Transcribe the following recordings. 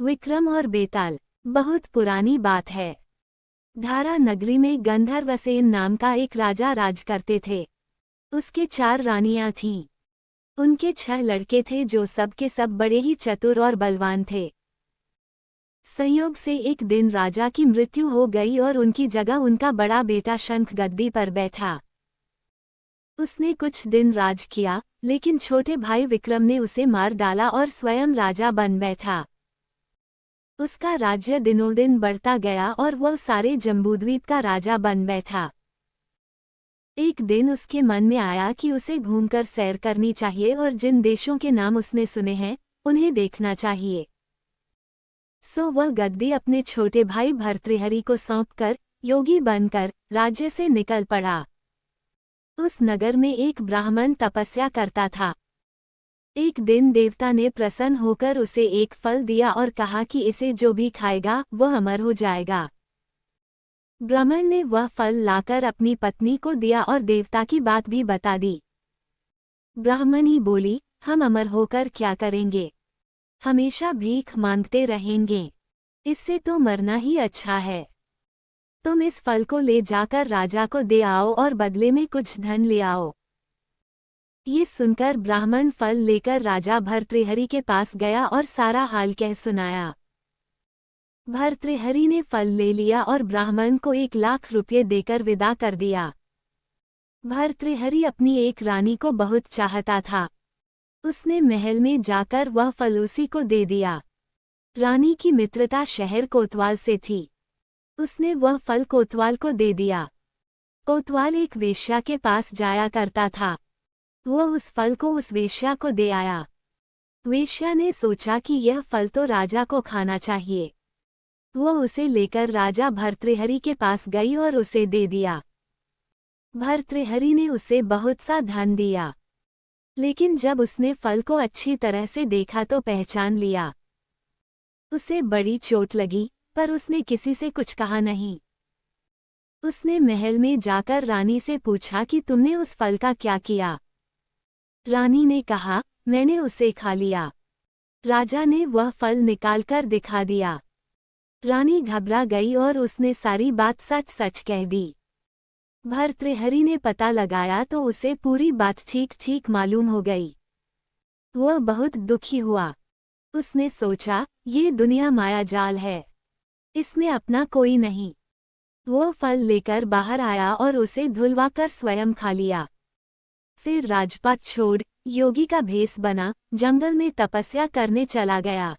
विक्रम और बेताल। बहुत पुरानी बात है। धारा नगरी में गंधर्वसेन नाम का एक राजा राज करते थे। उसके 4 रानियां थीं। उनके 6 लड़के थे जो सब के सब बड़े ही चतुर और बलवान थे। संयोग से एक दिन राजा की मृत्यु हो गई और उनकी जगह उनका बड़ा बेटा शंख गद्दी पर बैठा। उसने कुछ दिन राज किया, लेकिन छोटे भाई विक्रम ने उसे मार डाला और स्वयं राजा बन बैठा। उसका राज्य दिनों दिन बढ़ता गया और वह सारे जम्बूद्वीप का राजा बन बैठा। एक दिन उसके मन में आया कि उसे घूमकर सैर करनी चाहिए और जिन देशों के नाम उसने सुने हैं उन्हें देखना चाहिए। सो वह गद्दी अपने छोटे भाई भर्तृहरि को सौंपकर योगी बनकर राज्य से निकल पड़ा। उस नगर में एक ब्राह्मण तपस्या करता था। एक दिन देवता ने प्रसन्न होकर उसे एक फल दिया और कहा कि इसे जो भी खाएगा वह अमर हो जाएगा। ब्राह्मण ने वह फल लाकर अपनी पत्नी को दिया और देवता की बात भी बता दी। ब्राह्मणी बोली, हम अमर होकर क्या करेंगे? हमेशा भीख मांगते रहेंगे। इससे तो मरना ही अच्छा है। तुम इस फल को ले जाकर राजा को दे आओ और बदले में कुछ धन ले आओ। ये सुनकर ब्राह्मण फल लेकर राजा भर्तृहरि के पास गया और सारा हाल कह सुनाया। भर्तृहरि ने फल ले लिया और ब्राह्मण को 1,00,000 रुपये देकर विदा कर दिया। भर्तृहरि अपनी एक रानी को बहुत चाहता था। उसने महल में जाकर वह फल उसी को दे दिया। रानी की मित्रता शहर कोतवाल से थी। उसने वह फल कोतवाल को दे दिया। कोतवाल एक वेश्या के पास जाया करता था। वह उस फल को उस वेश्या को दे आया। वेश्या ने सोचा कि यह फल तो राजा को खाना चाहिए। वह उसे लेकर राजा भर्तृहरि के पास गई और उसे दे दिया। भर्तृहरि ने उसे बहुत सा धन दिया, लेकिन जब उसने फल को अच्छी तरह से देखा तो पहचान लिया। उसे बड़ी चोट लगी, पर उसने किसी से कुछ कहा नहीं। उसने महल में जाकर रानी से पूछा कि तुमने उस फल का क्या किया? रानी ने कहा, मैंने उसे खा लिया। राजा ने वह फल निकालकर दिखा दिया। रानी घबरा गई और उसने सारी बात सच सच कह दी। भर्तृहरि ने पता लगाया तो उसे पूरी बात ठीक ठीक मालूम हो गई। वह बहुत दुखी हुआ। उसने सोचा, ये दुनिया माया जाल है, इसमें अपना कोई नहीं। वो फल लेकर बाहर आया और उसे धुलवाकर स्वयं खा लिया। फिर राजपाट छोड़ योगी का भेष बना जंगल में तपस्या करने चला गया।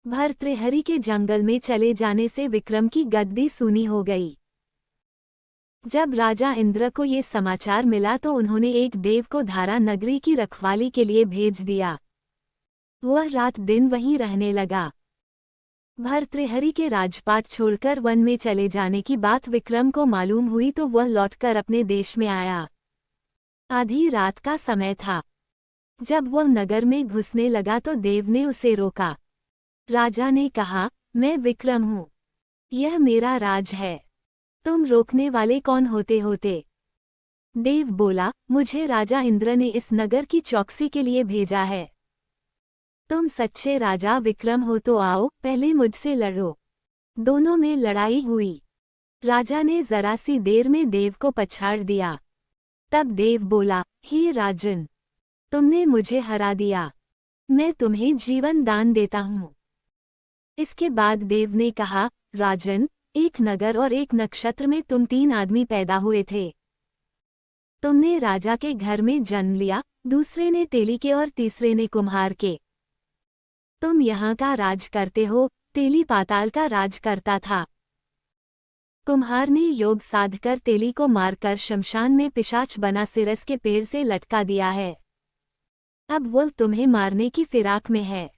भर्तृहरि के जंगल में चले जाने से विक्रम की गद्दी सूनी हो गई। जब राजा इंद्र को ये समाचार मिला तो उन्होंने एक देव को धारा नगरी की रखवाली के लिए भेज दिया। वह रात दिन वहीं रहने लगा। भर्तृहरि के राजपाट छोड़कर वन में चले जाने की बात विक्रम को मालूम हुई तो वह लौटकर अपने देश में आया। आधी रात का समय था। जब वह नगर में घुसने लगा तो देव ने उसे रोका। राजा ने कहा, मैं विक्रम हूँ। यह मेरा राज है। तुम रोकने वाले कौन होते? देव बोला, मुझे राजा इंद्र ने इस नगर की चौकसी के लिए भेजा है। तुम सच्चे राजा विक्रम हो तो आओ, पहले मुझसे लड़ो। दोनों में लड़ाई हुई। राजा ने जरा सी देर में देव को पछाड़ दिया। तब देव बोला, हे राजन, तुमने मुझे हरा दिया। मैं तुम्हें जीवन दान देता हूँ। इसके बाद देव ने कहा, राजन, एक नगर और एक नक्षत्र में तुम 3 आदमी पैदा हुए थे। तुमने राजा के घर में जन्म लिया, दूसरे ने तेली के और तीसरे ने कुम्हार के। तुम यहाँ का राज करते हो, तेली पाताल का राज करता था। कुम्हार ने योग साधकर तेली को मारकर शमशान में पिशाच बना सिरस के पेड़ से लटका दिया है। अब वो तुम्हें मारने की फिराक में है,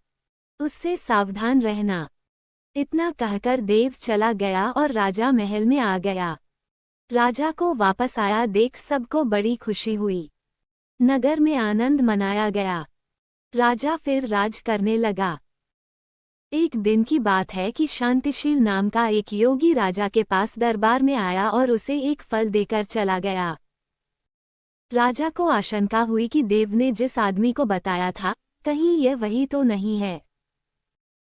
उससे सावधान रहना। इतना कहकर देव चला गया और राजा महल में आ गया। राजा को वापस आया देख सबको बड़ी खुशी हुई। नगर में आनंद मनाया गया। राजा फिर राज करने लगा। एक दिन की बात है कि शांतिशील नाम का एक योगी राजा के पास दरबार में आया और उसे एक फल देकर चला गया। राजा को आशंका हुई कि देव ने जिस आदमी को बताया था, कहीं यह वही तो नहीं है।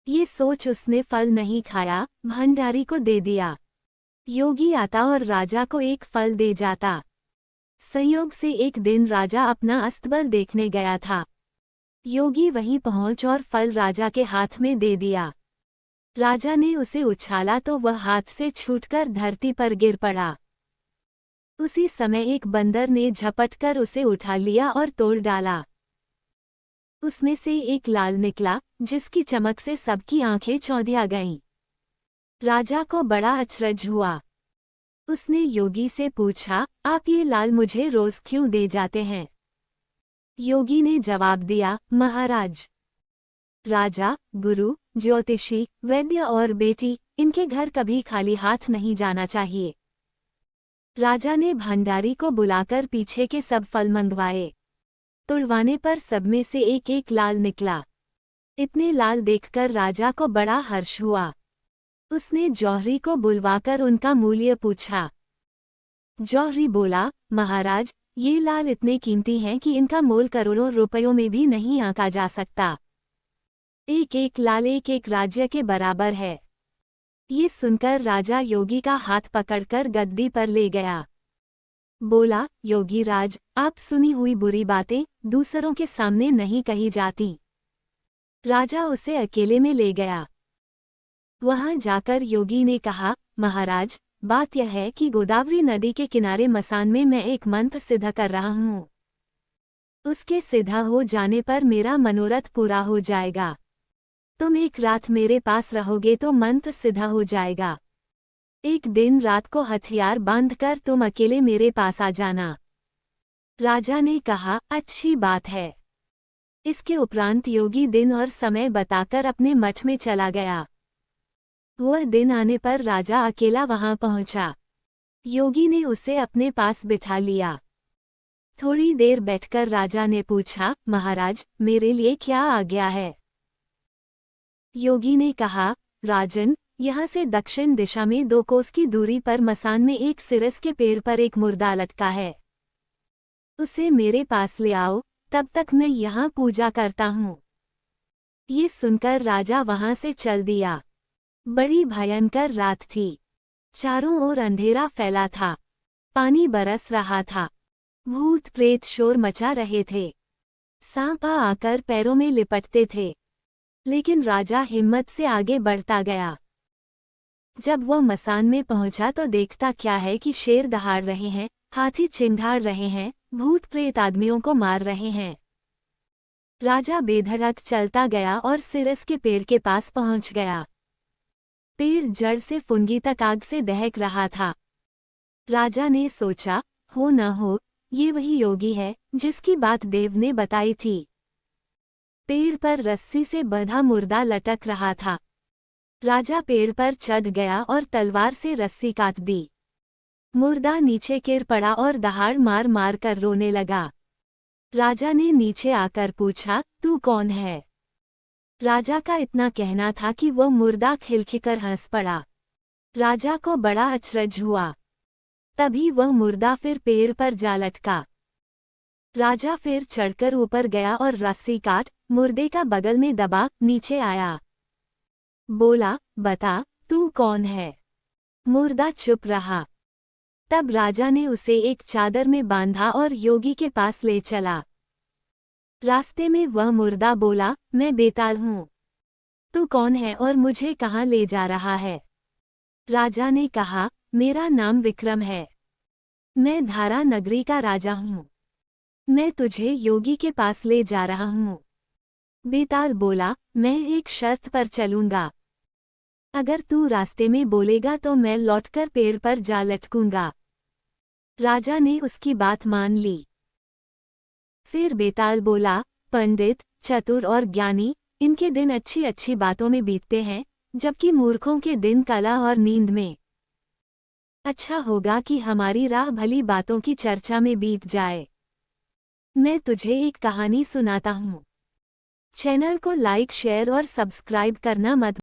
ये सोच उसने फल नहीं खाया, भंडारी को दे दिया। योगी आता और राजा को एक फल दे जाता। संयोग से एक दिन राजा अपना अस्तबल देखने गया था। योगी वहीं पहुंच और फल राजा के हाथ में दे दिया। राजा ने उसे उछाला तो वह हाथ से छूटकर धरती पर गिर पड़ा। उसी समय एक बंदर ने झपटकर उसे उठा लिया और तोड़ डाला। उसमें से एक लाल निकला, जिसकी चमक से सबकी आंखें चौंधिया गईं। राजा को बड़ा अचरज हुआ। उसने योगी से पूछा, आप ये लाल मुझे रोज क्यों दे जाते हैं? योगी ने जवाब दिया, महाराज, राजा, गुरु, ज्योतिषी, वैद्य और बेटी, इनके घर कभी खाली हाथ नहीं जाना चाहिए। राजा ने भंडारी को बुलाकर पीछे के सब फल मंगवाए। तुड़वाने पर सब में से एक एक लाल निकला। इतने लाल देखकर राजा को बड़ा हर्ष हुआ। उसने जौहरी को बुलवाकर उनका मूल्य पूछा। जौहरी बोला, महाराज, ये लाल इतने कीमती हैं कि इनका मोल करोड़ों रुपयों में भी नहीं आंका जा सकता। एक एक लाल एक एक राज्य के बराबर है। ये सुनकर राजा योगी का हाथ पकड़कर गद्दी पर ले गया। बोला, योगी राज, आप सुनी हुई बुरी बातें दूसरों के सामने नहीं कही जाती। राजा उसे अकेले में ले गया। वहां जाकर योगी ने कहा, महाराज, बात यह है कि गोदावरी नदी के किनारे मसान में मैं एक मंत्र सिद्ध कर रहा हूँ। उसके सिद्ध हो जाने पर मेरा मनोरथ पूरा हो जाएगा। तुम एक रात मेरे पास रहोगे तो मंत्र सिद्ध हो जाएगा। एक दिन रात को हथियार बांधकर तुम अकेले मेरे पास आ जाना। राजा ने कहा, अच्छी बात है। इसके उपरांत योगी दिन और समय बताकर अपने मठ में चला गया। वह दिन आने पर राजा अकेला वहां पहुंचा। योगी ने उसे अपने पास बिठा लिया। थोड़ी देर बैठकर राजा ने पूछा, महाराज, मेरे लिए क्या आज्ञा है? योगी ने कहा, राजन, यहाँ से दक्षिण दिशा में 2 कोस की दूरी पर मसान में एक सिरस के पेड़ पर एक मुर्दा लटका है। उसे मेरे पास ले आओ, तब तक मैं यहाँ पूजा करता हूँ। ये सुनकर राजा वहां से चल दिया। बड़ी भयंकर रात थी। चारों ओर अंधेरा फैला था। पानी बरस रहा था। भूत प्रेत शोर मचा रहे थे। सांप आकर पैरों में लिपटते थे। लेकिन राजा हिम्मत से आगे बढ़ता गया। जब वह मसान में पहुंचा तो देखता क्या है कि शेर दहाड़ रहे हैं, हाथी चिंघाड़ रहे हैं, भूत प्रेत आदमियों को मार रहे हैं। राजा बेधड़क चलता गया और सिरस के पेड़ के पास पहुंच गया। पेड़ जड़ से फुनगी तक आग से दहक रहा था। राजा ने सोचा, हो न हो, ये वही योगी है जिसकी बात देव ने बताई थी। पेड़ पर रस्सी से बंधा मुर्दा लटक रहा था। राजा पेड़ पर चढ़ गया और तलवार से रस्सी काट दी। मुर्दा नीचे गिर पड़ा और दहाड़ मार मार कर रोने लगा। राजा ने नीचे आकर पूछा, तू कौन है? राजा का इतना कहना था कि वह मुर्दा खिलखिलकर हंस पड़ा। राजा को बड़ा अचरज हुआ। तभी वह मुर्दा फिर पेड़ पर जा लटका। राजा फिर चढ़कर ऊपर गया और रस्सी काट मुर्दे का बगल में दबा नीचे आया। बोला, बता, तू कौन है? मुर्दा चुप रहा। तब राजा ने उसे एक चादर में बांधा और योगी के पास ले चला। रास्ते में वह मुर्दा बोला, मैं बेताल हूँ। तू कौन है और मुझे कहाँ ले जा रहा है? राजा ने कहा, मेरा नाम विक्रम है। मैं धारा नगरी का राजा हूँ। मैं तुझे योगी के पास ले जा रहा हूँ। बेताल बोला, मैं एक शर्त पर चलूंगा। अगर तू रास्ते में बोलेगा तो मैं लौटकर पेड़ पर जा लटकूंगा। राजा ने उसकी बात मान ली। फिर बेताल बोला, पंडित, चतुर और ज्ञानी, इनके दिन अच्छी अच्छी बातों में बीतते हैं, जबकि मूर्खों के दिन कला और नींद में। अच्छा होगा कि हमारी राह भली बातों की चर्चा में बीत जाए। मैं तुझे एक कहानी सुनाता हूँ। चैनल को लाइक, शेयर और सब्सक्राइब करना मत